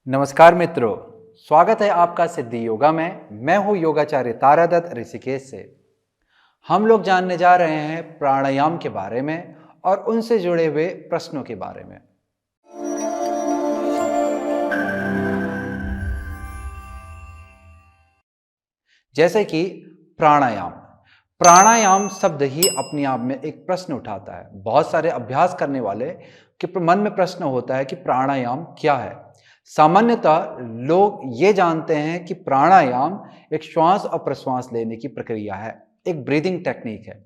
नमस्कार मित्रों, स्वागत है आपका सिद्धि योगा में। मैं हूं योगाचार्य तारादत्त ऋषिकेश से। हम लोग जानने जा रहे हैं प्राणायाम के बारे में और उनसे जुड़े हुए प्रश्नों के बारे में। जैसे कि प्राणायाम प्राणायाम शब्द ही अपने आप में एक प्रश्न उठाता है। बहुत सारे अभ्यास करने वाले के मन में प्रश्न होता है कि प्राणायाम क्या है। सामान्यतः लोग ये जानते हैं कि प्राणायाम एक श्वास और प्रश्वास लेने की प्रक्रिया है, एक ब्रीदिंग टेक्निक है।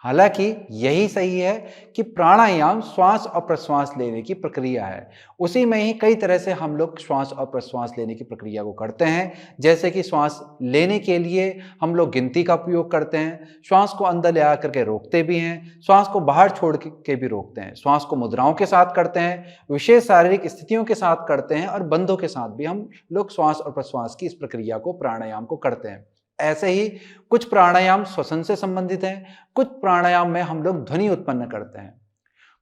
हालांकि यही सही है कि प्राणायाम श्वास और प्रश्वास लेने की प्रक्रिया है। उसी में ही कई तरह से हम लोग श्वास और प्रश्वास लेने की प्रक्रिया को करते हैं। जैसे कि श्वास लेने के लिए हम लोग गिनती का उपयोग करते हैं, श्वास को अंदर ले आकर के रोकते भी हैं, श्वास को बाहर छोड़ के भी रोकते हैं, श्वास को मुद्राओं के साथ करते हैं, विशेष शारीरिक स्थितियों के साथ करते हैं और बंधों के साथ भी हम लोग श्वास और प्रश्वास की इस प्रक्रिया को, प्राणायाम को करते हैं। ऐसे ही कुछ प्राणायाम श्वसन से संबंधित हैं, कुछ प्राणायाम में हम लोग ध्वनि उत्पन्न करते हैं,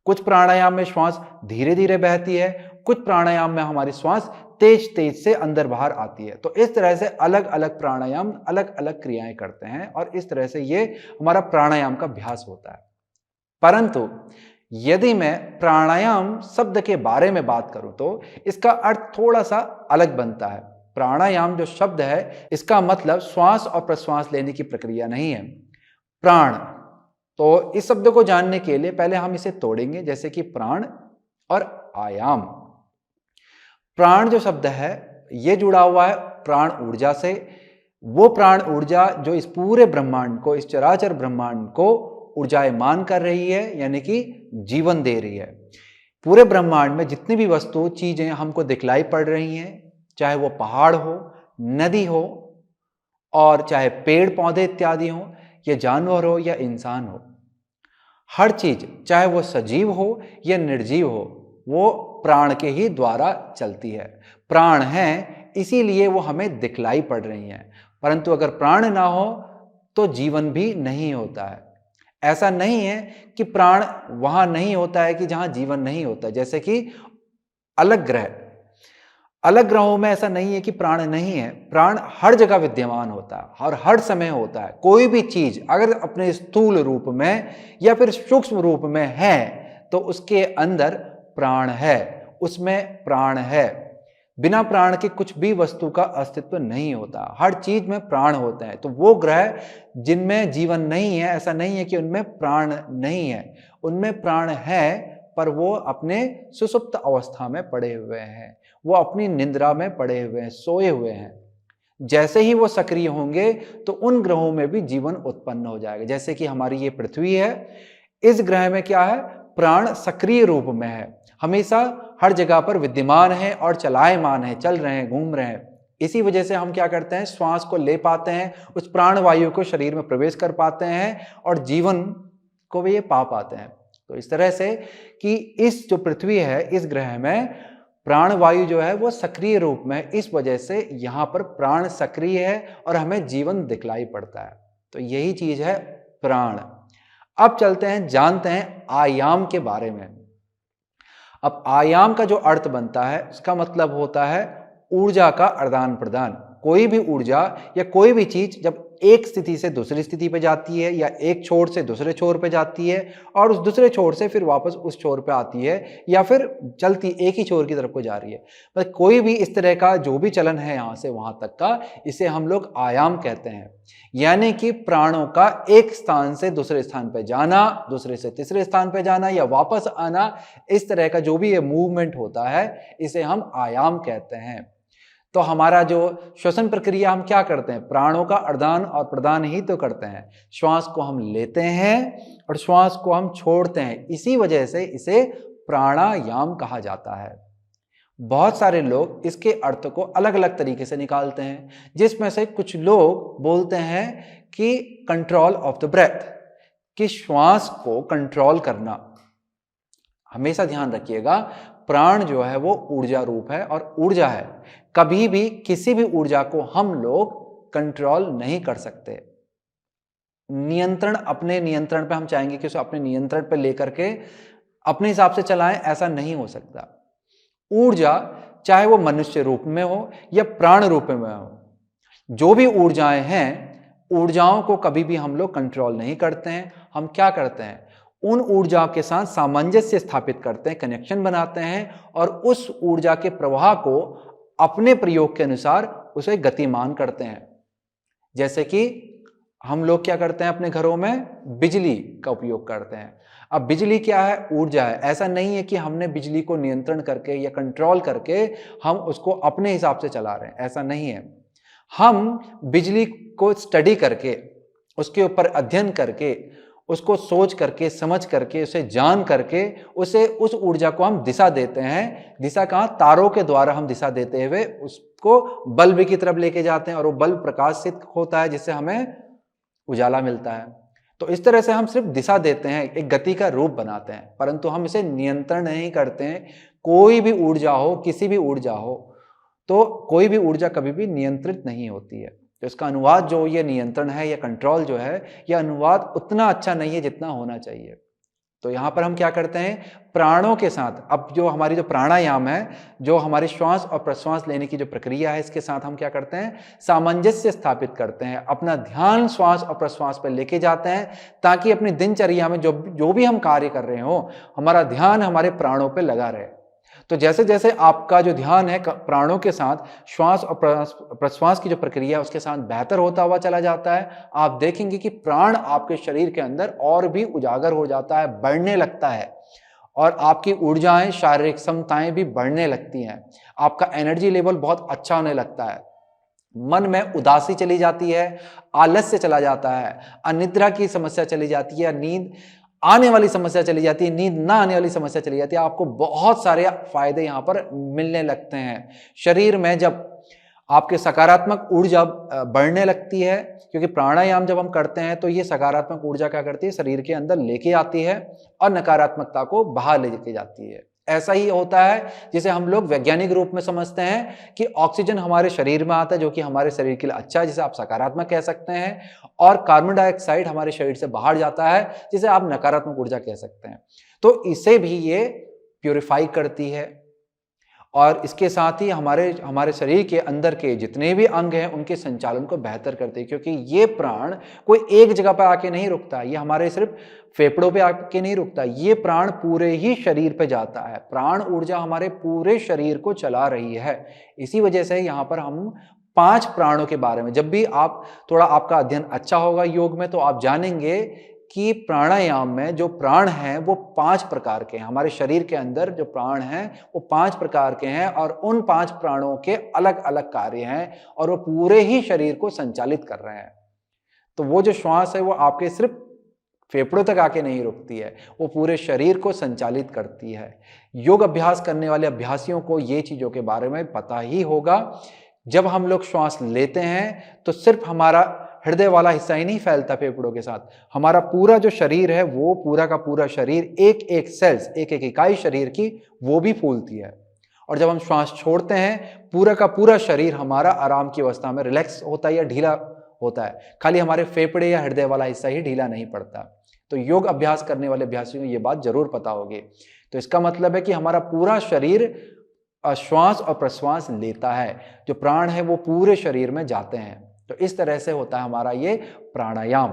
कुछ प्राणायाम में श्वास धीरे धीरे बहती है, कुछ प्राणायाम में हमारी श्वास तेज तेज से अंदर बाहर आती है। तो इस तरह से अलग अलग प्राणायाम अलग अलग क्रियाएं करते हैं और इस तरह से ये हमारा प्राणायाम का अभ्यास होता है। परंतु यदि मैं प्राणायाम शब्द के बारे में बात करूं तो इसका अर्थ थोड़ा सा अलग बनता है। प्राणायाम जो शब्द है, इसका मतलब श्वास और प्रश्वास लेने की प्रक्रिया नहीं है। प्राण, तो इस शब्द को जानने के लिए पहले हम इसे तोड़ेंगे, जैसे कि प्राण और आयाम। प्राण जो शब्द है ये जुड़ा हुआ है प्राण ऊर्जा से। वो प्राण ऊर्जा जो इस पूरे ब्रह्मांड को, इस चराचर ब्रह्मांड को ऊर्जायमान कर रही है, यानी कि जीवन दे रही है। पूरे ब्रह्मांड में जितनी भी वस्तु चीजें हमको दिखलाई पड़ रही हैं, चाहे वो पहाड़ हो, नदी हो, और चाहे पेड़ पौधे इत्यादि हो, या जानवर हो या इंसान हो, हर चीज चाहे वो सजीव हो या निर्जीव हो, वो प्राण के ही द्वारा चलती है। प्राण है, इसीलिए वो हमें दिखलाई पड़ रही हैं। परंतु अगर प्राण ना हो तो जीवन भी नहीं होता है। ऐसा नहीं है कि प्राण वहां नहीं होता है कि जहां जीवन नहीं होता। जैसे कि अलग ग्रहों में ऐसा नहीं है कि प्राण नहीं है, प्राण हर जगह विद्यमान होता है और हर समय होता है। कोई भी चीज अगर अपने स्थूल रूप में या फिर सूक्ष्म रूप में है तो उसके अंदर प्राण है, उसमें प्राण है। बिना प्राण के कुछ भी वस्तु का अस्तित्व नहीं होता, हर चीज में प्राण होते हैं। तो वो ग्रह जिनमें जीवन नहीं है, ऐसा नहीं है कि उनमें प्राण नहीं है, उनमें प्राण है, पर वो अपने सुषुप्त अवस्था में पड़े हुए हैं, वो अपनी निद्रा में पड़े हुए हैं, सोए हुए हैं। जैसे ही वो सक्रिय होंगे तो उन ग्रहों में भी जीवन उत्पन्न हो जाएगा। जैसे कि हमारी ये पृथ्वी है, इस ग्रह में क्या है, प्राण सक्रिय रूप में है, हमेशा हर जगह पर विद्यमान है और चलायमान है, चल रहे हैं, घूम रहे हैं। इसी वजह से हम क्या करते हैं, श्वास को ले पाते हैं, उस प्राण वायु को शरीर में प्रवेश कर पाते हैं और जीवन को भी ये पा पाते हैं। तो इस तरह से कि इस जो पृथ्वी है, इस ग्रह में प्राण वायु जो है वो सक्रिय रूप में, इस वजह से यहां पर प्राण सक्रिय है और हमें जीवन दिखलाई पड़ता है। तो यही चीज है प्राण। अब चलते हैं, जानते हैं आयाम के बारे में। अब आयाम का जो अर्थ बनता है, उसका मतलब होता है ऊर्जा का आदान प्रदान। कोई भी ऊर्जा या कोई भी चीज जब एक स्थिति से दूसरी स्थिति पे जाती है या एक छोर से दूसरे छोर पे जाती है और उस दूसरे छोर से फिर वापस उस छोर पे आती है या फिर चलती एक ही छोर की तरफ को जा रही है, पर कोई भी इस तरह का जो भी चलन है यहां से वहां तक का, इसे हम लोग आयाम कहते हैं। यानी कि प्राणों का एक स्थान से दूसरे स्थान पे जाना, दूसरे से तीसरे स्थान पे जाना या वापस आना, इस तरह का जो भी ये मूवमेंट होता है, इसे हम आयाम कहते हैं। तो हमारा जो श्वसन प्रक्रिया, हम क्या करते हैं, प्राणों का आदान और प्रदान ही तो करते हैं। श्वास को हम लेते हैं और श्वास को हम छोड़ते हैं, इसी वजह से इसे प्राणायाम कहा जाता है। बहुत सारे लोग इसके अर्थ को अलग अलग तरीके से निकालते हैं, जिसमें से कुछ लोग बोलते हैं कि कंट्रोल ऑफ द ब्रेथ, कि श्वास को कंट्रोल करना। हमेशा ध्यान रखिएगा, प्राण जो है वो ऊर्जा रूप है और ऊर्जा है। कभी भी किसी भी ऊर्जा को हम लोग कंट्रोल नहीं कर सकते। नियंत्रण, अपने नियंत्रण पे हम चाहेंगे कि उसे अपने नियंत्रण पे लेकर के अपने हिसाब से चलाएं, ऐसा नहीं हो सकता। ऊर्जा चाहे वो मनुष्य रूप में हो या प्राण रूप में हो, जो भी ऊर्जाएं हैं, ऊर्जाओं को कभी भी हम लोग कंट्रोल नहीं करते हैं। हम क्या करते हैं, उन ऊर्जाओं के साथ सामंजस्य स्थापित करते हैं, कनेक्शन बनाते हैं और उस ऊर्जा के प्रवाह को अपने प्रयोग के अनुसार उसे गतिमान करते हैं। जैसे कि हम लोग क्या करते हैं, अपने घरों में बिजली का उपयोग करते हैं। अब बिजली क्या है, ऊर्जा है। ऐसा नहीं है कि हमने बिजली को नियंत्रण करके या कंट्रोल करके हम उसको अपने हिसाब से चला रहे हैं, ऐसा नहीं है। हम बिजली को स्टडी करके, उसके ऊपर अध्ययन करके, उसको सोच करके, समझ करके, उसे जान करके, उस ऊर्जा को हम दिशा देते हैं। दिशा कहाँ, तारों के द्वारा हम दिशा देते हुए उसको बल्ब की तरफ लेके जाते हैं और वो बल्ब प्रकाशित होता है, जिससे हमें उजाला मिलता है। तो इस तरह से हम सिर्फ दिशा देते हैं, एक गति का रूप बनाते हैं, परंतु हम इसे नियंत्रण नहीं करते हैं। कोई भी ऊर्जा हो, किसी भी ऊर्जा हो, तो कोई भी ऊर्जा कभी भी नियंत्रित नहीं होती है। तो इसका अनुवाद जो ये नियंत्रण है या कंट्रोल जो है, यह अनुवाद उतना अच्छा नहीं है जितना होना चाहिए। तो यहां पर हम क्या करते हैं, प्राणों के साथ, अब जो हमारी जो प्राणायाम है, जो हमारी श्वास और प्रश्वास लेने की जो प्रक्रिया है, इसके साथ हम क्या करते हैं, सामंजस्य स्थापित करते हैं। अपना ध्यान श्वास और प्रश्वास पर लेके जाते हैं, ताकि अपनी दिनचर्या में जो भी हम कार्य कर रहे हो, हमारा ध्यान हमारे प्राणों पर लगा रहे। तो जैसे जैसे आपका जो ध्यान है प्राणों के साथ श्वास और प्रश्वास की जो प्रक्रिया है उसके साथ बेहतर होता हुआ चला जाता है, आप देखेंगे कि प्राण आपके शरीर के अंदर और भी उजागर हो जाता है, बढ़ने लगता है और आपकी ऊर्जाएं, शारीरिक क्षमताएं भी बढ़ने लगती हैं। आपका एनर्जी लेवल बहुत अच्छा होने लगता है। मन में उदासी चली जाती है, आलस्य चला जाता है, अनिद्रा की समस्या चली जाती है, नींद आने वाली समस्या चली जाती है, नींद ना आने वाली समस्या चली जाती है। आपको बहुत सारे फायदे यहां पर मिलने लगते हैं। शरीर में जब आपके सकारात्मक ऊर्जा बढ़ने लगती है, क्योंकि प्राणायाम जब हम करते हैं तो ये सकारात्मक ऊर्जा क्या करती है, शरीर के अंदर लेके आती है और नकारात्मकता को बाहर लेके जाती है। ऐसा ही होता है जिसे हम लोग वैज्ञानिक रूप में समझते हैं कि ऑक्सीजन हमारे शरीर में आता है, जो कि हमारे शरीर के लिए अच्छा है, जिसे आप सकारात्मक कह सकते हैं, और कार्बन डाइऑक्साइड हमारे शरीर से बाहर जाता है, जिसे आप नकारात्मक ऊर्जा कह सकते हैं। तो इसे भी ये प्यूरिफाई करती है और इसके साथ ही हमारे शरीर के अंदर के जितने भी अंग हैं उनके संचालन को बेहतर करते हैं, क्योंकि ये प्राण कोई एक जगह पर आके नहीं रुकता, ये हमारे सिर्फ फेफड़ों पे आके नहीं रुकता, ये प्राण पूरे ही शरीर पे जाता है। प्राण ऊर्जा हमारे पूरे शरीर को चला रही है। इसी वजह से यहाँ पर हम 5 प्राणों के बारे में, जब भी आप थोड़ा आपका अध्ययन अच्छा होगा योग में, तो आप जानेंगे कि प्राणायाम में जो प्राण हैं वो 5 प्रकार के हैं। हमारे शरीर के अंदर जो प्राण हैं वो 5 प्रकार के हैं और उन 5 प्राणों के अलग अलग कार्य हैं और वो पूरे ही शरीर को संचालित कर रहे हैं। तो वो जो श्वास है वो आपके सिर्फ फेफड़ों तक आके नहीं रुकती है, वो पूरे शरीर को संचालित करती है। योग अभ्यास करने वाले अभ्यासियों को ये चीजों के बारे में पता ही होगा। जब हम लोग श्वास लेते हैं तो सिर्फ हमारा हृदय वाला हिस्सा ही नहीं फैलता फेफड़ों के साथ, हमारा पूरा जो शरीर है वो पूरा का पूरा शरीर, एक एक सेल्स, एक एक इकाई शरीर की वो भी फूलती है। और जब हम श्वास छोड़ते हैं पूरा का पूरा शरीर हमारा आराम की अवस्था में रिलैक्स होता है या ढीला होता है, खाली हमारे फेफड़े या हृदय वाला हिस्सा ही ढीला नहीं पड़ता। तो योग अभ्यास करने वाले अभ्यासियों को ये बात जरूर पता होगी। तो इसका मतलब है कि हमारा पूरा शरीर श्वास और प्रश्वास लेता है, जो प्राण है वो पूरे शरीर में जाते हैं। तो इस तरह से होता है हमारा ये प्राणायाम।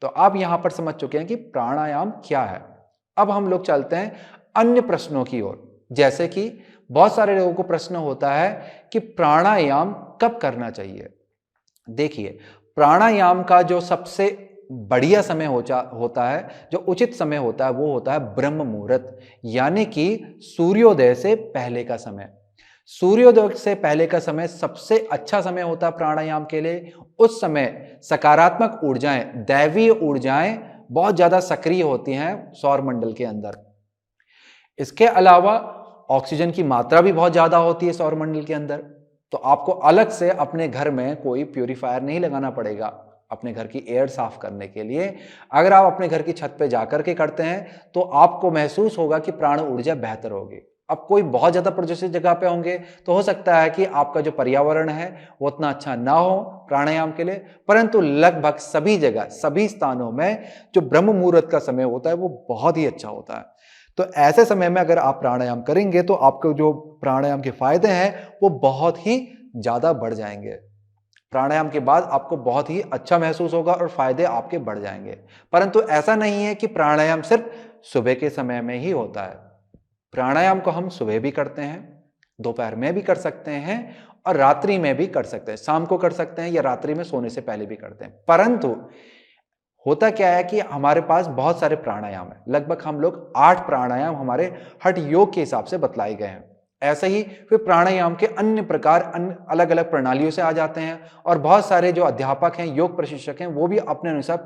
तो आप यहां पर समझ चुके हैं कि प्राणायाम क्या है। अब हम लोग चलते हैं अन्य प्रश्नों की ओर। जैसे कि बहुत सारे लोगों को प्रश्न होता है कि प्राणायाम कब करना चाहिए। देखिए, प्राणायाम का जो सबसे बढ़िया समय होता है, जो उचित समय होता है, वो होता है ब्रह्म मुहूर्त, यानी कि सूर्योदय से पहले का समय। सूर्योदय से पहले का समय सबसे अच्छा समय होता है प्राणायाम के लिए। उस समय सकारात्मक ऊर्जाएं, दैवीय ऊर्जाएं बहुत ज्यादा सक्रिय होती हैं सौर मंडल के अंदर। इसके अलावा ऑक्सीजन की मात्रा भी बहुत ज्यादा होती है सौर मंडल के अंदर। तो आपको अलग से अपने घर में कोई प्यूरिफायर नहीं लगाना पड़ेगा अपने घर की एयर साफ करने के लिए। अगर आप अपने घर की छत पे जाकर के करते हैं तो आपको महसूस होगा कि प्राण ऊर्जा बेहतर होगी। अब कोई बहुत ज्यादा प्रदूषित जगह पे होंगे तो हो सकता है कि आपका जो पर्यावरण है वो उतना अच्छा ना हो प्राणायाम के लिए, परंतु लगभग सभी जगह, सभी स्थानों में जो ब्रह्म मुहूर्त का समय होता है वो बहुत ही अच्छा होता है। तो ऐसे समय में अगर आप प्राणायाम करेंगे तो आपको जो प्राणायाम के फायदे हैं वो बहुत ही ज़्यादा बढ़ जाएंगे। प्राणायाम के बाद आपको बहुत ही अच्छा महसूस होगा और फायदे आपके बढ़ जाएंगे। परंतु ऐसा नहीं है कि प्राणायाम सिर्फ सुबह के समय में ही होता है। प्राणायाम को हम सुबह भी करते हैं, दोपहर में भी कर सकते हैं और रात्रि में भी कर सकते हैं। शाम को कर सकते हैं या रात्रि में सोने से पहले भी करते हैं। परंतु होता क्या है कि हमारे पास बहुत सारे प्राणायाम है। लगभग हम लोग 8 प्राणायाम हमारे हठ योग के हिसाब से बतलाए गए हैं। ऐसे ही फिर प्राणायाम के अन्य प्रकार अन्य अलग अलग प्रणालियों से आ जाते हैं और बहुत सारे जो अध्यापक हैं, योग प्रशिक्षक हैं, वो भी अपने अनुसार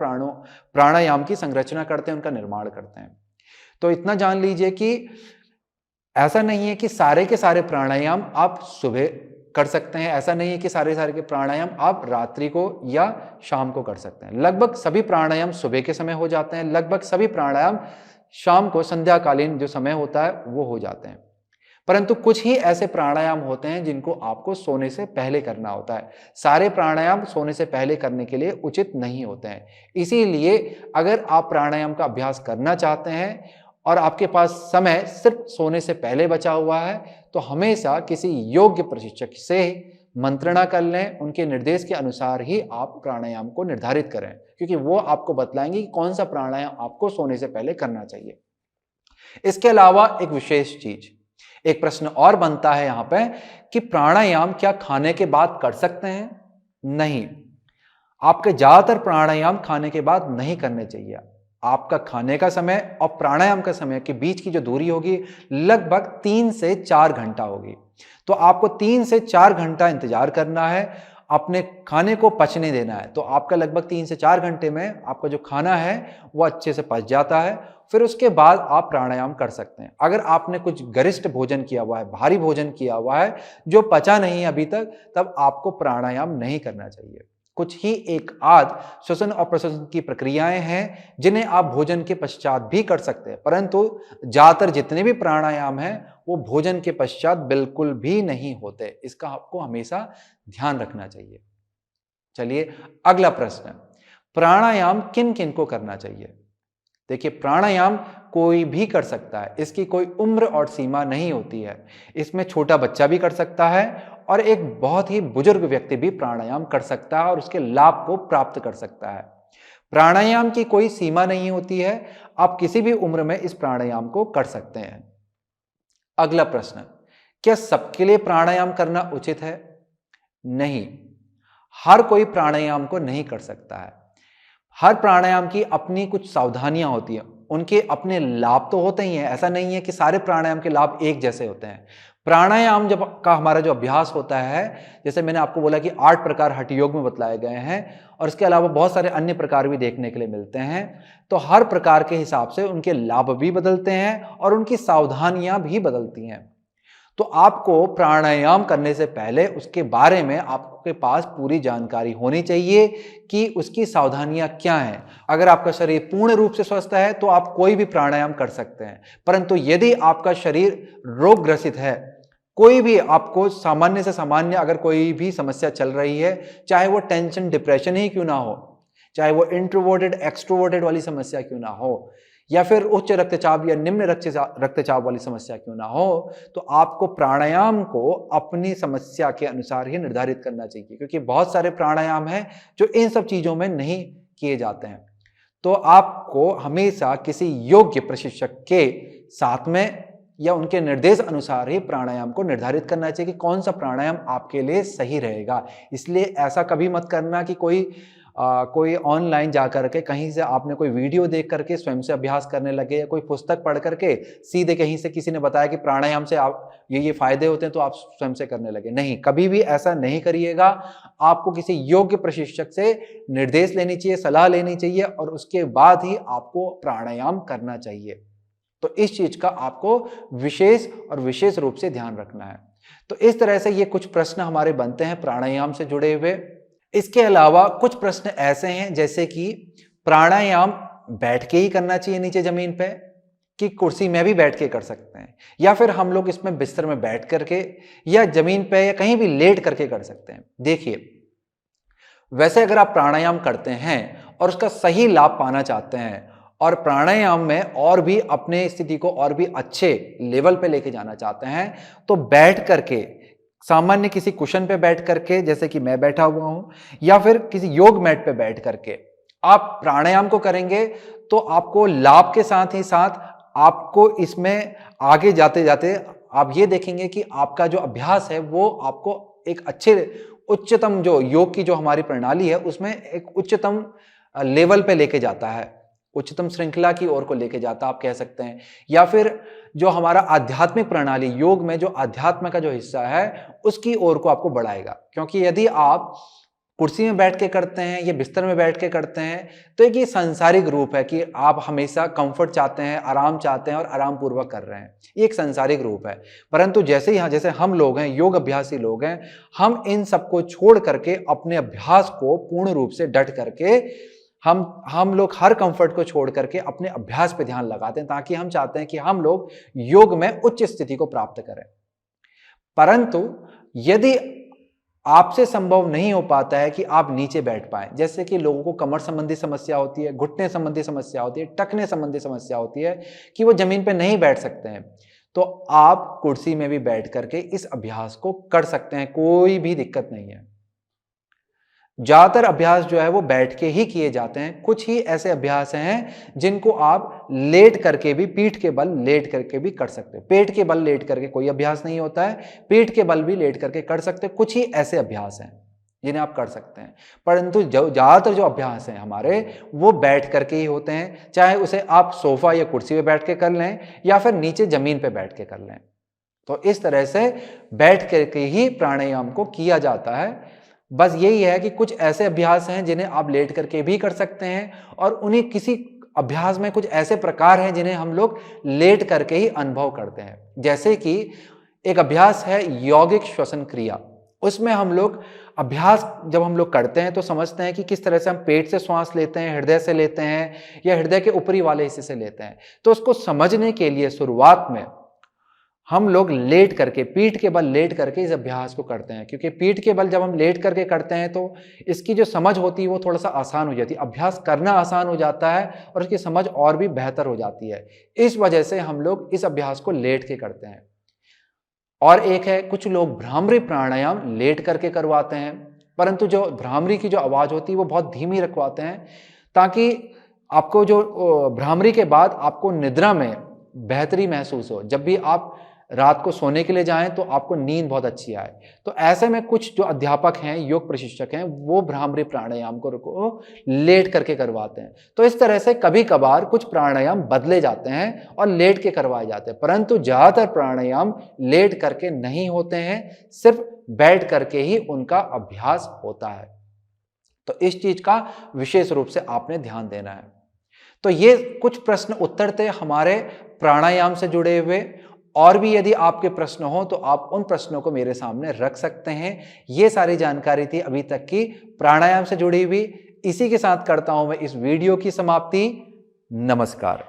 प्राणायाम की संरचना करते हैं, उनका निर्माण करते हैं। तो इतना जान लीजिए कि ऐसा नहीं है कि सारे के सारे प्राणायाम आप सुबह कर सकते हैं, ऐसा नहीं है कि सारे सारे के प्राणायाम आप रात्रि को या शाम को कर सकते हैं। लगभग सभी प्राणायाम सुबह के समय हो जाते हैं, लगभग सभी प्राणायाम शाम को संध्याकालीन जो समय होता है वो हो जाते हैं। परंतु कुछ ही ऐसे प्राणायाम होते हैं जिनको आपको सोने से पहले करना होता है। सारे प्राणायाम सोने से पहले करने के लिए उचित नहीं होते हैं। इसीलिए अगर आप प्राणायाम का अभ्यास करना चाहते हैं और आपके पास समय सिर्फ सोने से पहले बचा हुआ है, तो हमेशा किसी योग्य प्रशिक्षक से मंत्रणा कर लें। उनके निर्देश के अनुसार ही आप प्राणायाम को निर्धारित करें, क्योंकि वो आपको बतलाएंगे कि कौन सा प्राणायाम आपको सोने से पहले करना चाहिए। इसके अलावा एक विशेष चीज, एक प्रश्न और बनता है यहां पे कि प्राणायाम क्या खाने के बाद कर सकते हैं? नहीं, आपके ज्यादातर प्राणायाम खाने के बाद नहीं करने चाहिए। आपका खाने का समय और प्राणायाम का समय के बीच की जो दूरी होगी लगभग 3 से 4 घंटा होगी। तो आपको 3 से 4 घंटा इंतजार करना है, अपने खाने को पचने देना है। तो आपका लगभग 3 से 4 घंटे में आपका जो खाना है वो अच्छे से पच जाता है। फिर उसके बाद आप प्राणायाम कर सकते हैं। अगर आपने कुछ गरिष्ठ भोजन किया हुआ है, भारी भोजन किया हुआ है जो पचा नहीं अभी तक, तब आपको प्राणायाम नहीं करना चाहिए। कुछ ही एक आध श्वसन और प्रश्वसन की प्रक्रियाएं हैं जिन्हें आप भोजन के पश्चात भी कर सकते हैं, परंतु ज्यादातर जितने भी प्राणायाम हैं वो भोजन के पश्चात बिल्कुल भी नहीं होते। इसका आपको हमेशा ध्यान रखना चाहिए। चलिए अगला प्रश्न, प्राणायाम किन किन को करना चाहिए? देखिए, प्राणायाम कोई भी कर सकता है, इसकी कोई उम्र और सीमा नहीं होती है। इसमें छोटा बच्चा भी कर सकता है और एक बहुत ही बुजुर्ग व्यक्ति भी प्राणायाम कर सकता है और उसके लाभ को प्राप्त कर सकता है। प्राणायाम की कोई सीमा नहीं होती है, आप किसी भी उम्र में इस प्राणायाम को कर सकते हैं। अगला प्रश्न, क्या सबके लिए प्राणायाम करना उचित है? नहीं, हर कोई प्राणायाम को नहीं कर सकता है। हर प्राणायाम की अपनी कुछ सावधानियां होती हैं, उनके अपने लाभ तो होते ही हैं। ऐसा नहीं है कि सारे प्राणायाम के लाभ एक जैसे होते हैं। प्राणायाम जब का हमारा जो अभ्यास होता है, जैसे मैंने आपको बोला कि 8 प्रकार हठ योग में बतलाए गए हैं और इसके अलावा बहुत सारे अन्य प्रकार भी देखने के लिए मिलते हैं। तो हर प्रकार के हिसाब से उनके लाभ भी बदलते हैं और उनकी सावधानियां भी बदलती हैं। तो आपको प्राणायाम करने से पहले उसके बारे में आपके पास पूरी जानकारी होनी चाहिए कि उसकी सावधानियां क्या हैं। अगर आपका शरीर पूर्ण रूप से स्वस्थ है तो आप कोई भी प्राणायाम कर सकते हैं, परंतु यदि आपका शरीर रोग ग्रसित है, कोई भी आपको सामान्य से सामान्य अगर कोई भी समस्या चल रही है, चाहे वो टेंशन डिप्रेशन ही क्यों ना हो, चाहे वो इंट्रोवर्टेड एक्सट्रोवर्टेड वाली समस्या क्यों ना हो, या फिर उच्च रक्तचाप या निम्न रक्तचाप वाली समस्या क्यों ना हो, तो आपको प्राणायाम को अपनी समस्या के अनुसार ही निर्धारित करना चाहिए, क्योंकि बहुत सारे प्राणायाम हैं जो इन सब चीजों में नहीं किए जाते हैं। तो आपको हमेशा किसी योग्य प्रशिक्षक के साथ में या उनके निर्देश अनुसार ही प्राणायाम को निर्धारित करना चाहिए कि कौन सा प्राणायाम आपके लिए सही रहेगा। इसलिए ऐसा कभी मत करना कि कोई ऑनलाइन जा करके कहीं से आपने कोई वीडियो देख करके स्वयं से अभ्यास करने लगे, या कोई पुस्तक पढ़ करके सीधे कहीं से किसी ने बताया कि प्राणायाम से आप ये फायदे होते हैं तो आप स्वयं से करने लगे। नहीं, कभी भी ऐसा नहीं करिएगा। आपको किसी योग्य प्रशिक्षक से निर्देश लेनी चाहिए, सलाह लेनी चाहिए और उसके बाद ही आपको प्राणायाम करना चाहिए। तो इस चीज का आपको विशेष रूप से ध्यान रखना है। तो इस तरह से ये कुछ प्रश्न हमारे बनते हैं प्राणायाम से जुड़े हुए। इसके अलावा कुछ प्रश्न ऐसे हैं जैसे कि प्राणायाम बैठ के ही करना चाहिए नीचे जमीन पे, कि कुर्सी में भी बैठ के कर सकते हैं, या फिर हम लोग इसमें बिस्तर में बैठ करके या जमीन पे या कहीं भी लेट करके कर सकते हैं। देखिए, वैसे अगर आप प्राणायाम करते हैं और उसका सही लाभ पाना चाहते हैं और प्राणायाम में और भी अपने स्थिति को और भी अच्छे लेवल पे लेके जाना चाहते हैं, तो बैठ करके, सामान्य किसी कुशन पे बैठ करके, जैसे कि मैं बैठा हुआ हूं, या फिर किसी योग मैट पे बैठ करके आप प्राणायाम को करेंगे, तो आपको लाभ के साथ ही साथ आपको इसमें आगे जाते जाते आप ये देखेंगे कि आपका जो अभ्यास है वो आपको एक अच्छे उच्चतम जो योग की जो हमारी प्रणाली है उसमें एक उच्चतम लेवल पे लेके जाता है, उच्चतम श्रृंखला की ओर को लेके जाता आप कह सकते हैं। या फिर जो हमारा आध्यात्मिक प्रणाली, योग में जो आध्यात्म का जो हिस्सा है उसकी ओर को आपको बढ़ाएगा। क्योंकि यदि आप कुर्सी में बैठ के करते हैं या बिस्तर में बैठ के करते हैं, तो एक ये सांसारिक रूप है कि आप हमेशा कंफर्ट चाहते हैं, आराम चाहते हैं और आराम पूर्वक कर रहे हैं, ये एक सांसारिक रूप है। परंतु जैसे हम लोग हैं, योग अभ्यासी लोग हैं, हम इन सबको छोड़ करके अपने अभ्यास को पूर्ण रूप से डट करके हम लोग हर कंफर्ट को छोड़ करके अपने अभ्यास पे ध्यान लगाते हैं, ताकि हम चाहते हैं कि हम लोग योग में उच्च स्थिति को प्राप्त करें। परंतु यदि आपसे संभव नहीं हो पाता है कि आप नीचे बैठ पाएं, जैसे कि लोगों को कमर संबंधी समस्या होती है, घुटने संबंधी समस्या होती है, टखने संबंधी समस्या होती है कि वो जमीन पे नहीं बैठ सकते हैं, तो आप कुर्सी में भी बैठ करके इस अभ्यास को कर सकते हैं, कोई भी दिक्कत नहीं है। ज्यादातर अभ्यास जो है वो बैठ के ही किए जाते हैं। कुछ ही ऐसे अभ्यास हैं जिनको आप लेट करके भी, पीठ के बल लेट करके भी कर सकते हो। पेट के बल लेट करके कोई अभ्यास नहीं होता है, पीठ के बल भी लेट करके कर सकते हो। कुछ ही ऐसे अभ्यास हैं जिन्हें आप कर सकते हैं, परंतु ज्यादातर जो अभ्यास हैं हमारे वो बैठ करके ही होते हैं, चाहे उसे आप सोफा या कुर्सी पे बैठ के कर लें या फिर नीचे जमीन पे बैठ के कर लें। तो इस तरह से बैठ करके ही प्राणायाम को किया जाता है। बस यही है कि कुछ ऐसे अभ्यास हैं जिन्हें आप लेट करके भी कर सकते हैं, और उन्हीं किसी अभ्यास में कुछ ऐसे प्रकार हैं जिन्हें हम लोग लेट करके ही अनुभव करते हैं। जैसे कि एक अभ्यास है यौगिक श्वसन क्रिया, उसमें हम लोग अभ्यास जब हम लोग करते हैं तो समझते हैं कि किस तरह से हम पेट से श्वास लेते हैं, हृदय से लेते हैं या हृदय के ऊपरी वाले हिस्से से लेते हैं। तो उसको समझने के लिए शुरुआत में हम लोग लेट करके, पीठ के बल लेट करके इस अभ्यास को करते हैं, क्योंकि पीठ के बल जब हम लेट करके करते हैं तो इसकी जो समझ होती है वो थोड़ा सा आसान हो जाती है, अभ्यास करना आसान हो जाता है और उसकी समझ और भी बेहतर हो जाती है। इस वजह से हम लोग इस अभ्यास को लेट के करते हैं। और एक है, कुछ लोग भ्रामरी प्राणायाम लेट करके करवाते हैं, परंतु जो भ्रामरी की जो आवाज होती है वो बहुत धीमी रखवाते हैं, ताकि आपको जो भ्रामरी के बाद आपको निद्रा में बेहतरी महसूस हो। जब भी आप रात को सोने के लिए जाएं तो आपको नींद बहुत अच्छी आए। तो ऐसे में कुछ जो अध्यापक हैं, योग प्रशिक्षक हैं, वो भ्रामरी प्राणायाम को लेट करके करवाते हैं। तो इस तरह से कभी कभार कुछ प्राणायाम बदले जाते हैं और लेट के करवाए जाते हैं, परंतु ज्यादातर प्राणायाम लेट करके नहीं होते हैं, सिर्फ बैठ करके ही उनका अभ्यास होता है। तो इस चीज का विशेष रूप से आपने ध्यान देना है। तो ये कुछ प्रश्न उत्तर थे हमारे प्राणायाम से जुड़े हुए। और भी यदि आपके प्रश्न हो तो आप उन प्रश्नों को मेरे सामने रख सकते हैं। ये सारी जानकारी थी अभी तक की प्राणायाम से जुड़ी हुई। इसी के साथ करता हूं मैं इस वीडियो की समाप्ति। नमस्कार।